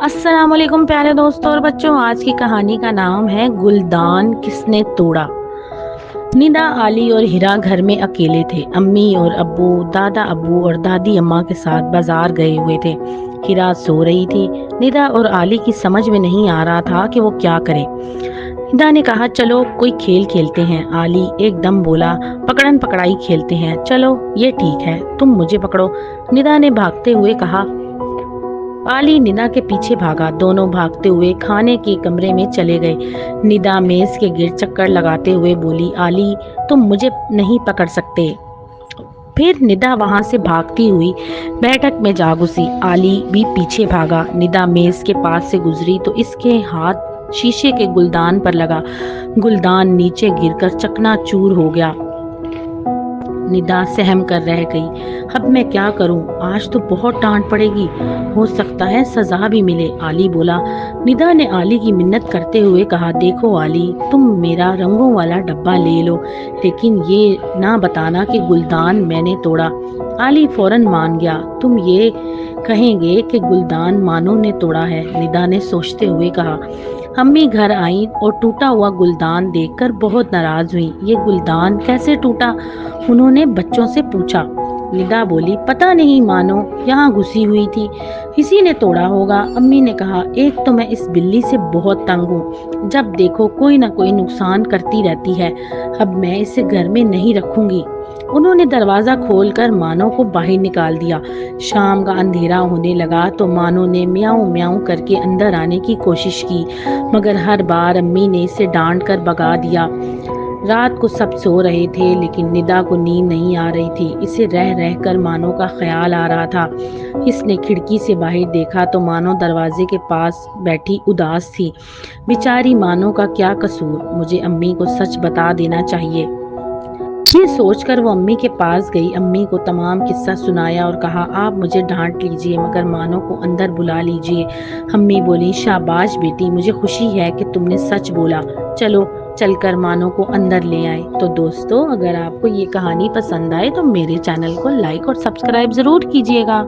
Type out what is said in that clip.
السلام علیکم پیارے دوستوں اور بچوں، آج کی کہانی کا نام ہے گلدان کس نے توڑا۔ ندا، علی اور ہیرا گھر میں اکیلے تھے۔ امی اور ابو، دادا ابو اور دادی اماں کے ساتھ بازار گئے ہوئے تھے۔ ہیرا سو رہی تھی۔ ندا اور علی کی سمجھ میں نہیں آ رہا تھا کہ وہ کیا کرے۔ ندا نے کہا چلو کوئی کھیل کھیلتے ہیں۔ علی ایک دم بولا پکڑن پکڑائی کھیلتے ہیں۔ چلو یہ ٹھیک ہے، تم مجھے پکڑو، ندا نے بھاگتے ہوئے کہا۔ علی ندا کے پیچھے بھاگا۔ دونوں بھاگتے ہوئے کھانے کے کمرے میں چلے گئے۔ ندا میز کے گرد چکر لگاتے ہوئے بولی، علی تم مجھے نہیں پکڑ سکتے۔ پھر ندا وہاں سے بھاگتی ہوئی بیٹھک میں جا گھسی۔ علی بھی پیچھے بھاگا۔ ندا میز کے پاس سے گزری تو اس کے ہاتھ شیشے کے گلدان پر لگا۔ گلدان نیچے گر کر چکنا چور ہو گیا۔ ندا سہم کر رہ گئی۔ اب میں کیا کروں؟ آج تو بہت ڈانٹ پڑے گی، ہو سکتا ہے سزا بھی ملے، علی بولا۔ ندا نے علی کی منت کرتے ہوئے کہا، دیکھو علی، تم میرا رنگوں والا ڈبہ لے لو، لیکن یہ نہ بتانا کہ گلدان میں نے توڑا۔ علی فوراً مان گیا۔ تم یہ کہیں گے کہ گلدان مانو نے توڑا ہے، ندا نے سوچتے ہوئے کہا۔ امی گھر آئیں اور ٹوٹا ہوا گلدان دیکھ کر بہت ناراض ہوئی۔ یہ گلدان کیسے ٹوٹا؟ انہوں نے بچوں سے پوچھا۔ ندا بولی، پتہ نہیں مانو یہاں گھسی ہوئی تھی، کسی نے توڑا ہوگا۔ امی نے کہا، ایک تو میں اس بلی سے بہت تنگ ہوں، جب دیکھو کوئی نہ کوئی نقصان کرتی رہتی ہے، اب میں اسے گھر میں نہیں رکھوں گی۔ انہوں نے دروازہ کھول کر مانو کو باہر نکال دیا۔ شام کا اندھیرا ہونے لگا تو مانو نے میاؤں میاؤں کر کے اندر آنے کی کوشش کی، مگر ہر بار امی نے اسے ڈانٹ کر بھگا دیا۔ رات کو سب سو رہے تھے لیکن ندا کو نیند نہیں آ رہی تھی۔ اسے رہ رہ کر مانو کا خیال آ رہا تھا۔ اس نے کھڑکی سے باہر دیکھا تو مانو دروازے کے پاس بیٹھی اداس تھی۔ بیچاری مانو کا کیا قصور؟ مجھے امی کو سچ بتا دینا چاہیے۔ یہ سوچ کر وہ امی کے پاس گئی۔ امی کو تمام قصہ سنایا اور کہا، آپ مجھے ڈانٹ لیجئے مگر مانو کو اندر بلا لیجئے۔ امی بولی، شاباش بیٹی، مجھے خوشی ہے کہ تم نے سچ بولا، چلو چل کر مانو کو اندر لے آئے۔ تو دوستو، اگر آپ کو یہ کہانی پسند آئے تو میرے چینل کو لائک اور سبسکرائب ضرور کیجیے گا۔